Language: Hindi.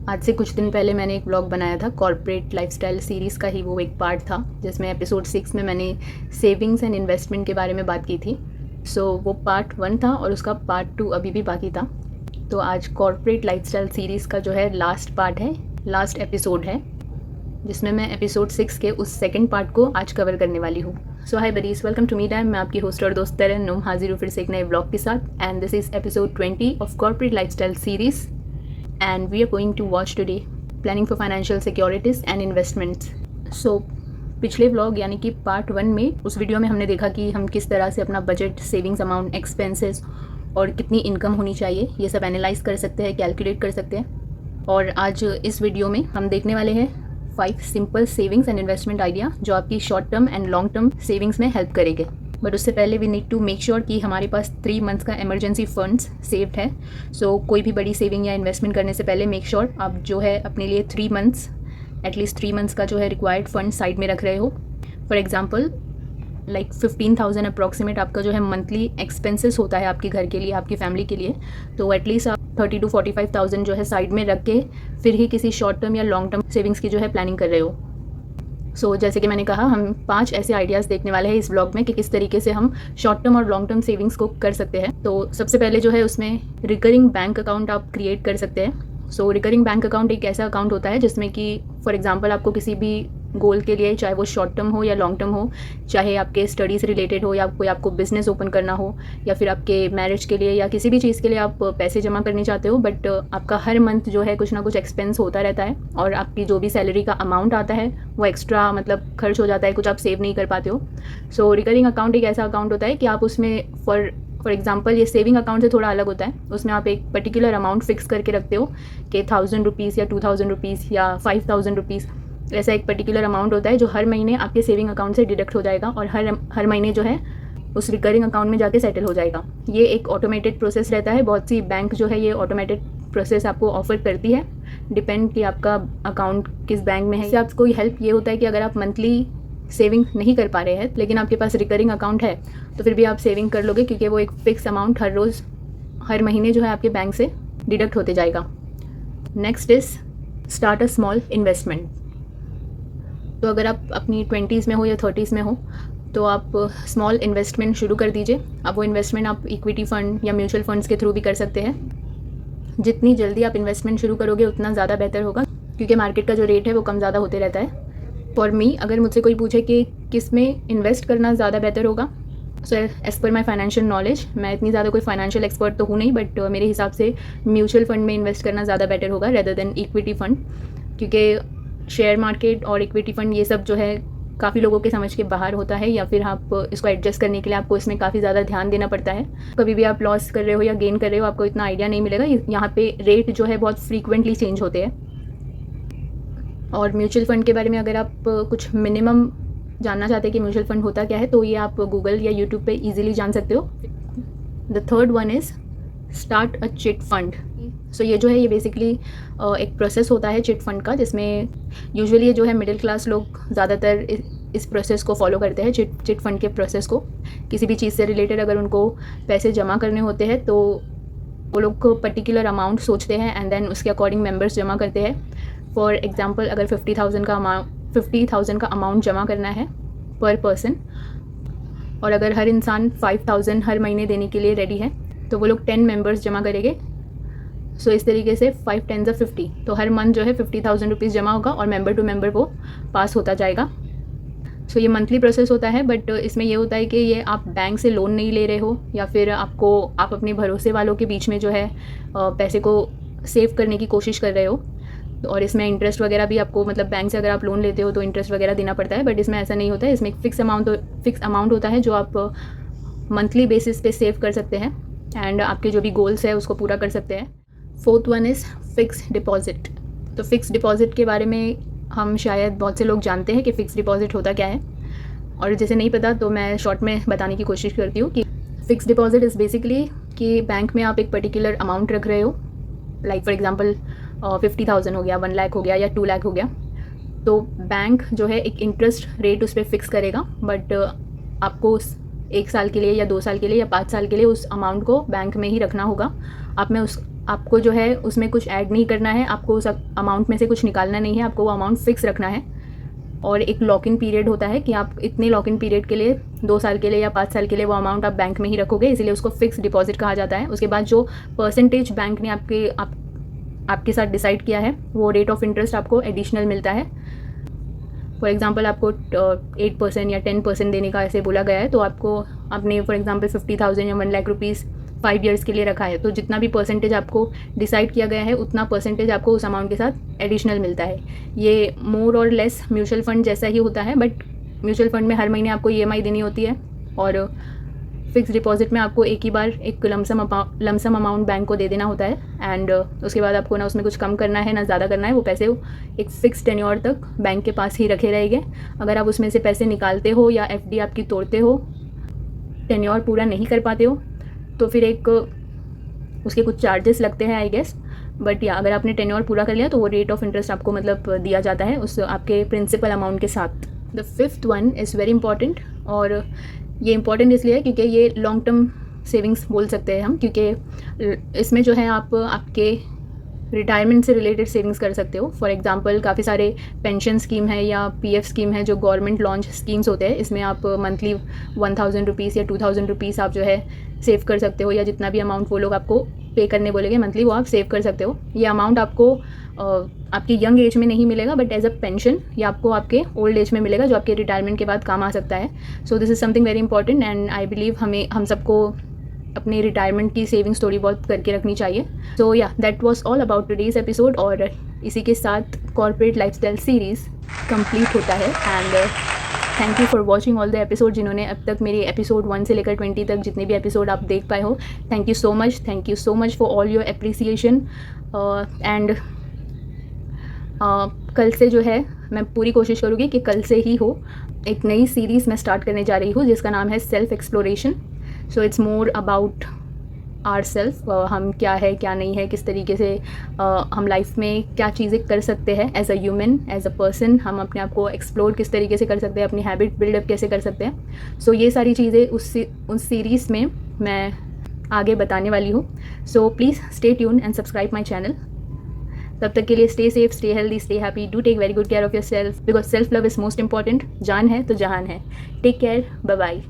आज से कुछ दिन पहले मैंने एक व्लॉग बनाया था कॉर्पोरेट लाइफस्टाइल सीरीज़ का ही वो एक पार्ट था, जिसमें एपिसोड 6 में मैंने सेविंग्स एंड इन्वेस्टमेंट के बारे में बात की थी। वो पार्ट 1 था और उसका पार्ट 2 अभी भी बाकी था। तो आज कॉर्पोरेट लाइफस्टाइल सीरीज़ का जो है लास्ट पार्ट है, लास्ट एपिसोड है, जिसमें मैं एपिसोड 6 के उस सेकंड पार्ट को आज कवर करने वाली हूँ। So hi buddies, welcome to me time. मैं आपकी होस्ट और दोस्त तरन्नुम हाजिर हूँ फिर से एक नए ब्लॉग के साथ। And this is episode 20 of corporate lifestyle series and we are going to watch today planning for financial securities and investments. पिछले व्लॉग यानी कि पार्ट 1 में उस वीडियो में हमने देखा कि हम किस तरह से अपना बजट, सेविंग्स अमाउंट, एक्सपेंसेस और कितनी इनकम होनी चाहिए ये सब एनालाइज कर सकते हैं, कैलकुलेट कर सकते हैं। और आज इस वीडियो में हम देखने वाले हैं 5 simple savings and investment idea जो आपकी short term and long term savings में हेल्प करेंगे। बट उससे पहले we need to make sure कि हमारे पास 3 मंथ्स का इमरजेंसी फंड्स सेव्ड है। कोई भी बड़ी सेविंग या इन्वेस्टमेंट करने से पहले मेक श्योर आप जो है अपने लिए 3 मंथ्स, एटलीस्ट 3 मंथ्स का जो है रिक्वायर्ड फंड साइड में रख रहे हो। फॉर एग्जांपल लाइक 15,000 अप्रॉक्सीमेट आपका जो है मंथली एक्सपेंसेस होता है आपके घर के लिए, आपकी फैमिली के लिए। तो एटलीस्ट आप 30 to 45,000 जो है साइड में रख के फिर ही किसी शॉर्ट टर्म या लॉन्ग टर्म सेविंग्स की जो है प्लानिंग कर रहे हो। जैसे कि मैंने कहा, हम 5 ऐसे आइडियाज़ देखने वाले हैं इस ब्लॉग में कि किस तरीके से हम शॉर्ट टर्म और लॉन्ग टर्म सेविंग्स को कर सकते हैं। तो सबसे पहले जो है उसमें रिकरिंग बैंक अकाउंट आप क्रिएट कर सकते हैं। रिकरिंग बैंक अकाउंट एक ऐसा अकाउंट होता है जिसमें कि फॉर एग्जांपल आपको किसी भी गोल के लिए, चाहे वो शॉर्ट टर्म हो या लॉन्ग टर्म हो, चाहे आपके स्टडीज़ रिलेटेड हो या कोई आपको बिज़नेस ओपन करना हो या फिर आपके मैरिज के लिए या किसी भी चीज़ के लिए आप पैसे जमा करने चाहते हो, बट आपका हर मंथ जो है कुछ ना कुछ एक्सपेंस होता रहता है और आपकी जो भी सैलरी का अमाउंट आता है वो एक्स्ट्रा मतलब खर्च हो जाता है, कुछ आप सेव नहीं कर पाते हो। रिकरिंग अकाउंट एक ऐसा अकाउंट होता है कि आप उसमें फॉर एग्जाम्पल ये सेविंग अकाउंट से थोड़ा अलग होता है। उसमें आप एक पर्टिकुलर अमाउंट फिक्स करके रखते हो कि 1000 रुपीज़ या 2000 रुपीज़ या 5000 रुपीज़, ऐसा एक पर्टिकुलर अमाउंट होता है जो हर महीने आपके सेविंग अकाउंट से डिडक्ट हो जाएगा और हर महीने जो है उस रिकरिंग अकाउंट में जाके सेटल हो जाएगा। ये एक ऑटोमेटेड प्रोसेस रहता है। बहुत सी बैंक जो है ये ऑटोमेटेड प्रोसेस आपको ऑफर करती है, डिपेंड कि आपका अकाउंट किस बैंक में है। इससे आपको हेल्प ये होता है कि अगर आप मंथली सेविंग नहीं कर पा रहे हैं लेकिन आपके पास रिकरिंग अकाउंट है तो फिर भी आप सेविंग कर लोगे, क्योंकि वो एक फ़िक्स अमाउंट हर रोज़ हर महीने जो है आपके बैंक से डिडक्ट होते जाएगा। Next is start a small investment. तो अगर आप अपनी 20s में हो या 30s में हो तो आप स्मॉल इन्वेस्टमेंट शुरू कर दीजिए। अब वो इन्वेस्टमेंट आप इक्विटी फ़ंड या म्यूचुअल फंड्स के थ्रू भी कर सकते हैं। जितनी जल्दी आप इन्वेस्टमेंट शुरू करोगे उतना ज़्यादा बेहतर होगा, क्योंकि मार्केट का जो रेट है वो कम ज़्यादा होते रहता है। फॉर मी, अगर मुझसे कोई पूछे कि किस में इन्वेस्ट करना ज़्यादा बेहतर होगा, एज़ पर माई फाइनेंशियल नॉलेज, मैं इतनी ज़्यादा कोई फाइनेंशियल एक्सपर्ट तो हूँ नहीं, बट मेरे हिसाब से म्यूचुअल फंड में इन्वेस्ट करना ज़्यादा बेटर होगा रेदर देन इक्विटी फ़ंड, क्योंकि शेयर मार्केट और इक्विटी फ़ंड ये सब जो है काफ़ी लोगों के समझ के बाहर होता है, या फिर आप इसको एडजस्ट करने के लिए आपको इसमें काफ़ी ज़्यादा ध्यान देना पड़ता है। कभी भी आप लॉस कर रहे हो या गेन कर रहे हो आपको इतना आइडिया नहीं मिलेगा। यहाँ पे रेट जो है बहुत फ्रीक्वेंटली चेंज होते हैं। और म्यूचुअल फ़ंड के बारे में अगर आप कुछ मिनिमम जानना चाहते हैं कि म्यूचुअल फ़ंड होता क्या है, तो ये आप गूगल या यूट्यूब पे इजीली जान सकते हो। The third one is start a chit fund. ये जो है ये बेसिकली एक प्रोसेस होता है चिट फंड का, जिसमें यूजुअली जो है मिडिल क्लास लोग ज़्यादातर इस प्रोसेस को फॉलो करते हैं, चिट फंड के प्रोसेस को। किसी भी चीज़ से रिलेटेड अगर उनको पैसे जमा करने होते हैं तो वो लोग को पर्टिकुलर अमाउंट सोचते हैं एंड देन उसके अकॉर्डिंग मेंबर्स जमा करते हैं। फॉर एग्जांपल अगर 50,000 का अमाउंट जमा करना है पर पर्सन, और अगर हर इंसान 5,000 हर महीने देने के लिए रेडी है तो वो लोग 10 मेंबर्स जमा करेंगे। इस तरीके से 5 10 50, तो हर मंथ जो है 50,000 रुपीज़ जमा होगा और मेंबर टू मेंबर वो पास होता जाएगा। ये मंथली प्रोसेस होता है, बट इसमें ये होता है कि ये आप बैंक से लोन नहीं ले रहे हो या फिर आप अपने भरोसे वालों के बीच में जो है पैसे को सेव करने की कोशिश कर रहे हो। और इसमें इंटरेस्ट वगैरह भी आपको, मतलब बैंक से अगर आप लोन लेते हो तो इंटरेस्ट वगैरह देना पड़ता है, बट इसमें ऐसा नहीं होता है। इसमें एक फिक्स अमाउंट होता है जो आप मंथली बेसिस पे सेव कर सकते हैं एंड आपके जो भी गोल्स है उसको पूरा कर सकते हैं। Fourth one is fix deposit. तो फिक्स डिपॉजिट के बारे में हम शायद बहुत से लोग जानते हैं कि फ़िक्स डिपॉजिट होता क्या है, और जैसे नहीं पता तो मैं शॉर्ट में बताने की कोशिश करती हूँ कि फ़िक्स डिपॉजिट इज़ बेसिकली कि बैंक में आप एक पर्टिकुलर अमाउंट रख रहे हो, लाइक फॉर एग्जांपल 50,000 हो गया, 1 लाख हो गया या 2 लाख हो गया। तो बैंक जो है एक इंटरेस्ट रेट उस पर फिक्स करेगा, बट आपको उस 1 साल के लिए या 2 साल के लिए या 5 साल के लिए उस अमाउंट को बैंक में ही रखना होगा। आपको जो है उसमें कुछ ऐड नहीं करना है, आपको उस अमाउंट में से कुछ निकालना नहीं है, आपको वो अमाउंट फ़िक्स रखना है। और एक लॉक इन पीरियड होता है कि आप इतने लॉक इन पीरियड के लिए 2 साल के लिए या 5 साल के लिए वो अमाउंट आप बैंक में ही रखोगे, इसीलिए उसको फ़िक्स डिपॉजिट कहा जाता है। उसके बाद जो परसेंटेज बैंक ने आपके साथ डिसाइड किया है वो रेट ऑफ इंटरेस्ट आपको एडिशनल मिलता है। फॉर एग्ज़ाम्पल आपको 8% या 10% देने का ऐसे बोला गया है, तो आपने फॉर एग्ज़ाम्पल 50,000 या 1 लाख रुपीज़ 5 ईयर्स के लिए रखा है, तो जितना भी परसेंटेज आपको डिसाइड किया गया है उतना परसेंटेज आपको उस अमाउंट के साथ एडिशनल मिलता है। ये मोर और लेस म्यूचुअल फंड जैसा ही होता है, बट म्यूचुअल फंड में हर महीने आपको EMI देनी होती है और फिक्स डिपॉजिट में आपको एक ही बार एक लमसम अमाउंट बैंक को दे देना होता है। एंड उसके बाद आपको ना उसमें कुछ कम करना है ना ज़्यादा करना है, वो पैसे एक फ़िक्स टेन्योर तक बैंक के पास ही रखे रहेंगे। अगर आप उसमें से पैसे निकालते हो या FD आपकी तोड़ते हो, टेन्योर पूरा नहीं कर पाते हो, तो फिर उसके कुछ चार्जेस लगते हैं आई गेस, बट या अगर आपने टेन्योर पूरा कर लिया तो वो रेट ऑफ इंटरेस्ट आपको मतलब दिया जाता है उस आपके प्रिंसिपल अमाउंट के साथ। The 5th one is very important, और ये इंपॉर्टेंट इसलिए है क्योंकि ये लॉन्ग टर्म सेविंग्स बोल सकते हैं हम, क्योंकि इसमें जो है आप आपके रिटायरमेंट से रिलेटेड सेविंग्स कर सकते हो। फॉर एग्जांपल काफ़ी सारे पेंशन स्कीम है या PF स्कीम है जो गवर्नमेंट लॉन्च स्कीम्स होते हैं, इसमें आप मंथली 1,000 रुपीज़ या 2,000 रुपीज़ आप जो है सेव कर सकते हो, या जितना भी अमाउंट वो लोग आपको पे करने बोलेंगे मंथली वो आप सेव कर सकते हो। ये अमाउंट आपको आपकी यंग एज में नहीं मिलेगा, बट एज अ पेंशन ये आपको आपके ओल्ड एज में मिलेगा, जो आपके रिटायरमेंट के बाद काम आ सकता है। So this is something very important, and I believe हम सबको अपने रिटायरमेंट की सेविंग्स थोड़ी बहुत करके रखनी चाहिए। सो या that was all about today's episode, और इसी के साथ कॉर्पोरेट लाइफस्टाइल सीरीज़ कंप्लीट होता है। And thank you for watching all the episode. जिन्होंने अब तक मेरे एपिसोड 1 से लेकर 20 तक जितने भी एपिसोड आप देख पाए हो, thank you so much for all your appreciation. And कल से जो है मैं पूरी कोशिश करूँगी कि कल से ही हो एक नई सीरीज़ मैं स्टार्ट करने जा रही हूँ जिसका नाम है self exploration. So it's more about our self, हम क्या है क्या नहीं है, किस तरीके से हम लाइफ में क्या चीज़ें कर सकते हैं as a human, as a person, हम अपने आप को एक्सप्लोर किस तरीके से कर सकते हैं, अपनी हैबिट बिल्डअप कैसे कर सकते हैं। सो ये सारी चीज़ें उस सीरीज़ में मैं आगे बताने वाली हूँ। So please stay tuned and subscribe my channel. तब तक के लिए stay safe, stay healthy, stay happy, do take very good care of your self, because self love is most important. जान है तो जहान है। Take care, bye bye.